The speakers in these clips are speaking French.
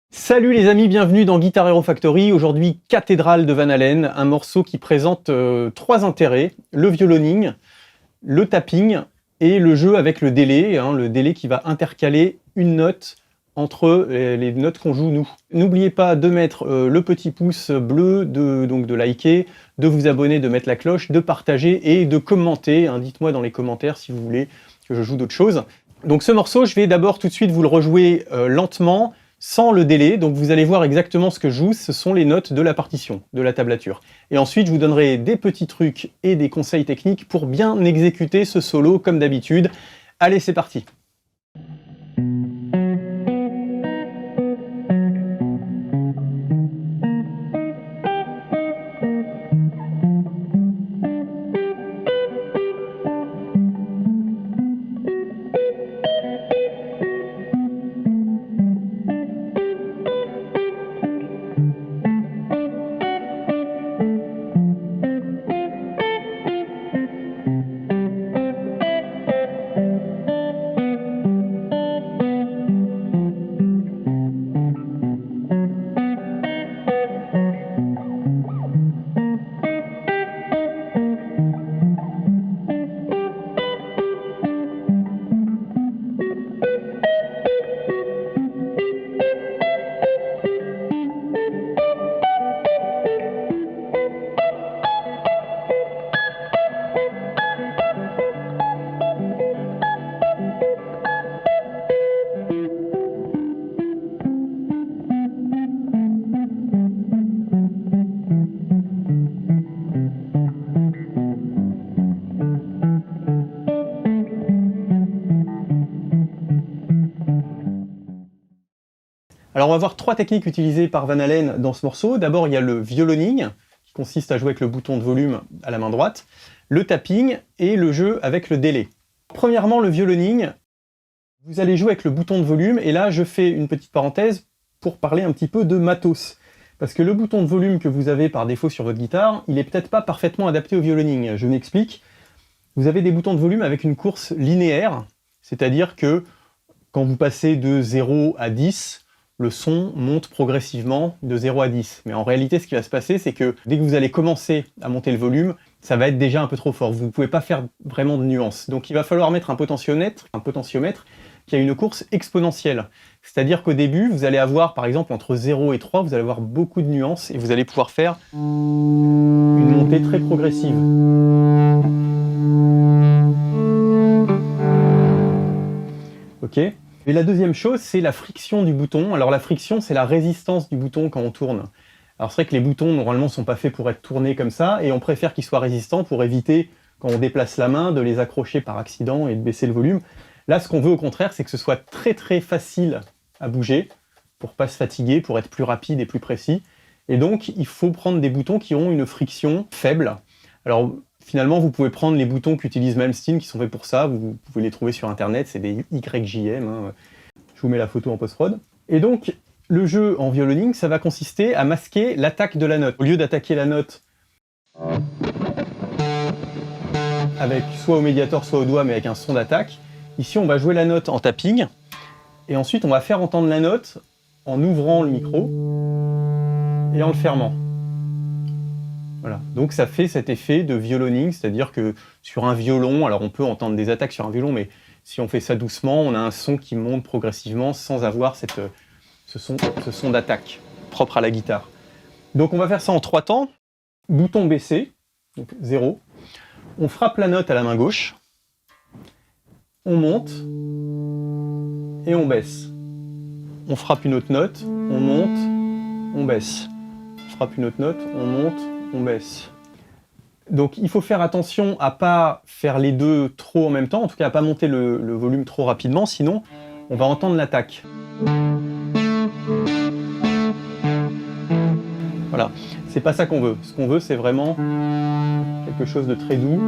Salut les amis, bienvenue dans Guitar Hero Factory. Aujourd'hui, Cathédrale de Van Halen, un morceau qui présente trois intérêts, le violoning, le tapping et le jeu avec le délai qui va intercaler une note entre les notes qu'on joue nous. N'oubliez pas de mettre le petit pouce bleu, de liker, de vous abonner, de mettre la cloche, de partager et de commenter. Dites-moi dans les commentaires si vous voulez que je joue d'autres choses. Donc ce morceau, je vais d'abord tout de suite vous le rejouer lentement, sans le délai, donc vous allez voir exactement ce que je joue, ce sont les notes de la partition, de la tablature. Et ensuite, je vous donnerai des petits trucs et des conseils techniques pour bien exécuter ce solo comme d'habitude. Allez, c'est parti! Alors on va voir trois techniques utilisées par Van Halen dans ce morceau. D'abord il y a le violoning, qui consiste à jouer avec le bouton de volume à la main droite, le tapping et le jeu avec le délai. Premièrement le violoning, vous allez jouer avec le bouton de volume, et là je fais une petite parenthèse pour parler un petit peu de matos. Parce que le bouton de volume que vous avez par défaut sur votre guitare, il est peut-être pas parfaitement adapté au violoning. Je m'explique. Vous avez des boutons de volume avec une course linéaire, c'est-à-dire que quand vous passez de 0 à 10, le son monte progressivement de 0 à 10. Mais en réalité, ce qui va se passer, c'est que dès que vous allez commencer à monter le volume, ça va être déjà un peu trop fort. Vous ne pouvez pas faire vraiment de nuances. Donc il va falloir mettre un potentiomètre qui a une course exponentielle. C'est-à-dire qu'au début, vous allez avoir, par exemple, entre 0 et 3, vous allez avoir beaucoup de nuances et vous allez pouvoir faire une montée très progressive. Ok ? Et la deuxième chose, c'est la friction du bouton. Alors la friction, c'est la résistance du bouton quand on tourne. Alors c'est vrai que les boutons, normalement, ne sont pas faits pour être tournés comme ça, et on préfère qu'ils soient résistants pour éviter, quand on déplace la main, de les accrocher par accident et de baisser le volume. Là, ce qu'on veut au contraire, c'est que ce soit très très facile à bouger, pour pas se fatiguer, pour être plus rapide et plus précis. Et donc, il faut prendre des boutons qui ont une friction faible. Alors, finalement, vous pouvez prendre les boutons qu'utilise Malmsteen, qui sont faits pour ça. Vous pouvez les trouver sur Internet, c'est des YJM. Je vous mets la photo en post-prod. Et donc, le jeu en violoning, ça va consister à masquer l'attaque de la note. Au lieu d'attaquer la note avec soit au médiator, soit au doigt, mais avec un son d'attaque, ici, on va jouer la note en tapping. Et ensuite, on va faire entendre la note en ouvrant le micro et en le fermant. Voilà. Donc ça fait cet effet de violoning, c'est-à-dire que sur un violon, alors on peut entendre des attaques sur un violon, mais si on fait ça doucement, on a un son qui monte progressivement sans avoir ce son d'attaque propre à la guitare. Donc on va faire ça en 3 temps. Bouton baissé, donc 0. On frappe la note à la main gauche. On monte et on baisse. On frappe une autre note, on monte, on baisse. On frappe une autre note, on monte, on baisse. Donc il faut faire attention à pas faire les deux trop en même temps, en tout cas à pas monter le volume trop rapidement, sinon on va entendre l'attaque. Voilà, c'est pas ça qu'on veut. Ce qu'on veut, c'est vraiment quelque chose de très doux.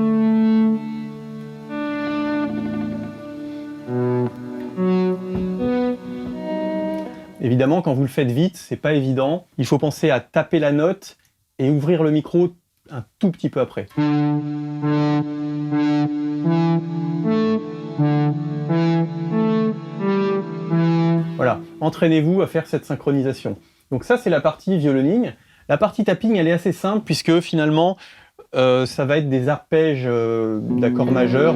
Évidemment, quand vous le faites vite, c'est pas évident. Il faut penser à taper la note et ouvrir le micro un tout petit peu après. Voilà, entraînez-vous à faire cette synchronisation. Donc ça, c'est la partie violoning. La partie tapping, elle est assez simple puisque finalement, ça va être des arpèges d'accords majeurs.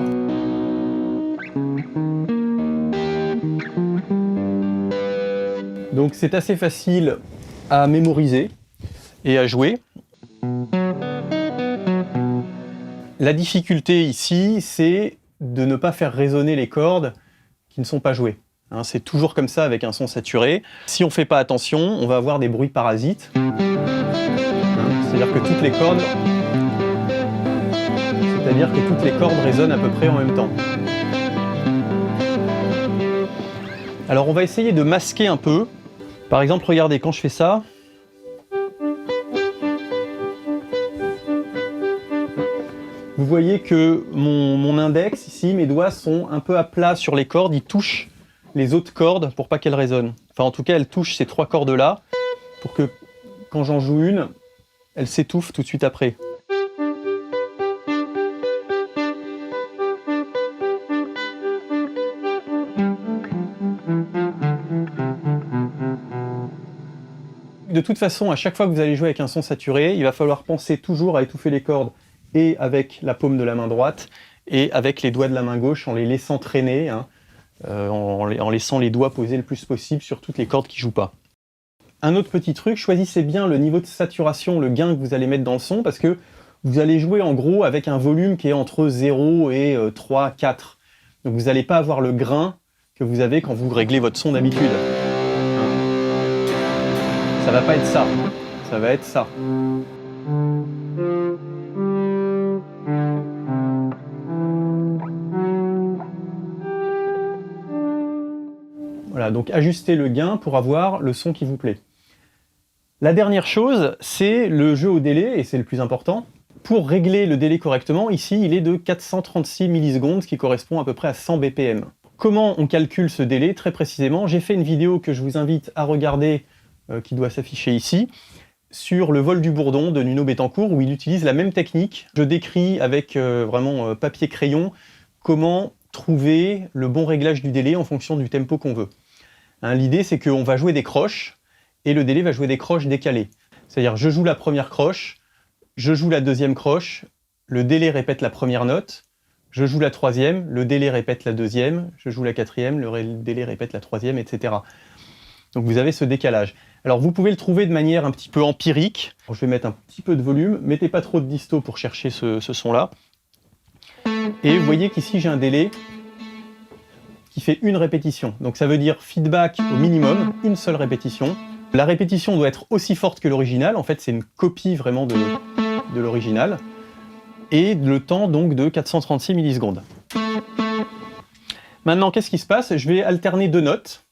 Donc c'est assez facile à mémoriser et à jouer. La difficulté ici, c'est de ne pas faire résonner les cordes qui ne sont pas jouées. Hein, c'est toujours comme ça avec un son saturé. Si on ne fait pas attention, on va avoir des bruits parasites. C'est-à-dire que toutes les cordes résonnent à peu près en même temps. Alors on va essayer de masquer un peu. Par exemple, regardez, quand je fais ça, vous voyez que mon index, ici, mes doigts sont un peu à plat sur les cordes, ils touchent les autres cordes pour pas qu'elles résonnent. Enfin, en tout cas, elles touchent ces 3 cordes-là pour que, quand j'en joue une, elles s'étouffent tout de suite après. De toute façon, à chaque fois que vous allez jouer avec un son saturé, il va falloir penser toujours à étouffer les cordes et avec la paume de la main droite et avec les doigts de la main gauche en les laissant traîner, hein, en laissant les doigts poser le plus possible sur toutes les cordes qui ne jouent pas. Un autre petit truc, choisissez bien le niveau de saturation, le gain que vous allez mettre dans le son, parce que vous allez jouer en gros avec un volume qui est entre 0 et 3, 4. Donc vous n'allez pas avoir le grain que vous avez quand vous réglez votre son d'habitude. Ça va pas être ça, ça va être ça. Voilà, donc ajustez le gain pour avoir le son qui vous plaît. La dernière chose, c'est le jeu au délai, et c'est le plus important. Pour régler le délai correctement, ici, il est de 436 millisecondes, ce qui correspond à peu près à 100 BPM. Comment on calcule ce délai très précisément? J'ai fait une vidéo que je vous invite à regarder, qui doit s'afficher ici, sur le vol du bourdon de Nuno Bettencourt, où il utilise la même technique. Je décris avec vraiment papier-crayon comment trouver le bon réglage du délai en fonction du tempo qu'on veut. Hein, l'idée, c'est qu'on va jouer des croches, et le délai va jouer des croches décalées. C'est-à-dire, je joue la première croche, je joue la deuxième croche, le délai répète la première note, je joue la troisième, le délai répète la deuxième, je joue la quatrième, le délai répète la troisième, etc. Donc vous avez ce décalage. Alors vous pouvez le trouver de manière un petit peu empirique. Je vais mettre un petit peu de volume, mettez pas trop de disto pour chercher ce son-là. Et vous voyez qu'ici j'ai un délai qui fait une répétition. Donc ça veut dire feedback au minimum, une seule répétition. La répétition doit être aussi forte que l'original, en fait c'est une copie vraiment de l'original. Et le temps donc de 436 millisecondes. Maintenant qu'est-ce qui se passe? Je vais alterner 2 notes.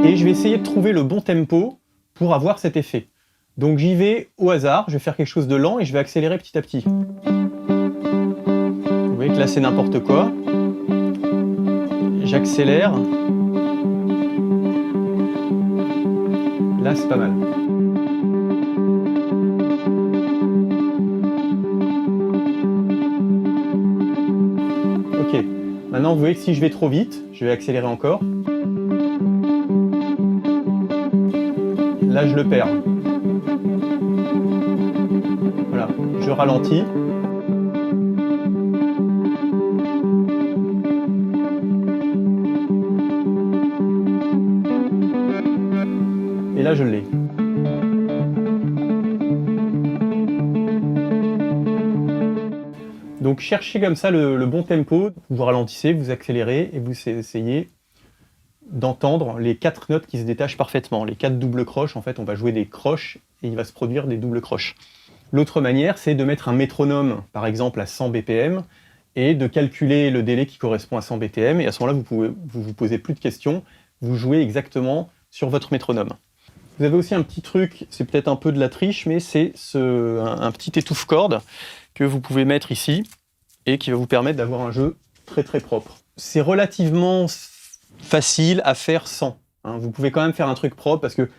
Et je vais essayer de trouver le bon tempo pour avoir cet effet. Donc j'y vais au hasard, je vais faire quelque chose de lent et je vais accélérer petit à petit. Vous voyez que là c'est n'importe quoi. J'accélère. Là c'est pas mal. Ok, maintenant vous voyez que si je vais trop vite, je vais accélérer encore. Là je le perds. je ralentis. Et là, je l'ai. Donc cherchez comme ça le bon tempo, vous ralentissez, vous accélérez et vous essayez d'entendre les 4 notes qui se détachent parfaitement. Les 4 doubles croches, en fait, on va jouer des croches et il va se produire des doubles croches. L'autre manière, c'est de mettre un métronome, par exemple à 100 BPM, et de calculer le délai qui correspond à 100 BPM, et à ce moment-là, vous posez plus de questions, vous jouez exactement sur votre métronome. Vous avez aussi un petit truc, c'est peut-être un peu de la triche, mais c'est un petit étouffe-corde que vous pouvez mettre ici, et qui va vous permettre d'avoir un jeu très très propre. C'est relativement facile à faire sans. Hein. Vous pouvez quand même faire un truc propre, parce que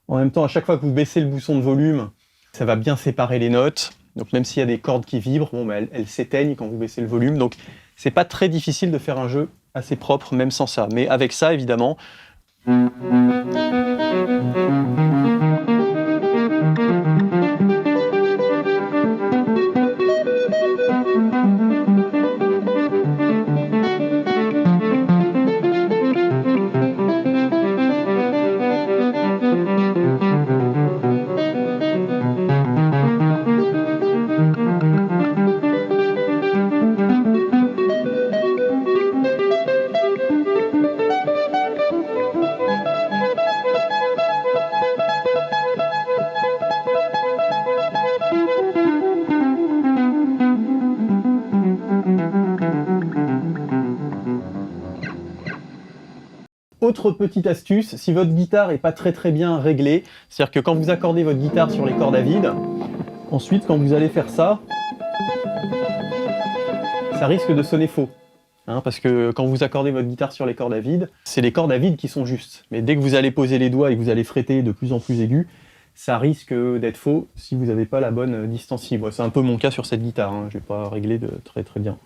en même temps, à chaque fois que vous baissez le bouton de volume, ça va bien séparer les notes. Donc même s'il y a des cordes qui vibrent, bon, bah, elles s'éteignent quand vous baissez le volume. Donc c'est pas très difficile de faire un jeu assez propre, même sans ça. Mais avec ça, évidemment... Autre petite astuce, si votre guitare n'est pas très bien réglée, c'est-à-dire que quand vous accordez votre guitare sur les cordes à vide, ensuite quand vous allez faire ça, ça risque de sonner faux. Hein, parce que quand vous accordez votre guitare sur les cordes à vide, c'est les cordes à vide qui sont justes. Mais dès que vous allez poser les doigts et que vous allez fretter de plus en plus aigu, ça risque d'être faux si vous n'avez pas la bonne distance. C'est un peu mon cas sur cette guitare, hein, je n'ai pas réglé de très bien.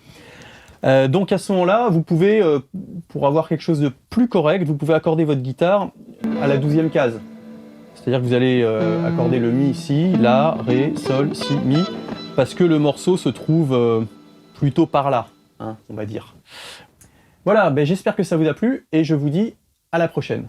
Donc à ce moment-là, vous pouvez, pour avoir quelque chose de plus correct, vous pouvez accorder votre guitare à la 12e case. C'est-à-dire que vous allez accorder le Mi ici, La, Ré, Sol, Si, Mi, parce que le morceau se trouve plutôt par là, hein, on va dire. Voilà, j'espère que ça vous a plu et je vous dis à la prochaine.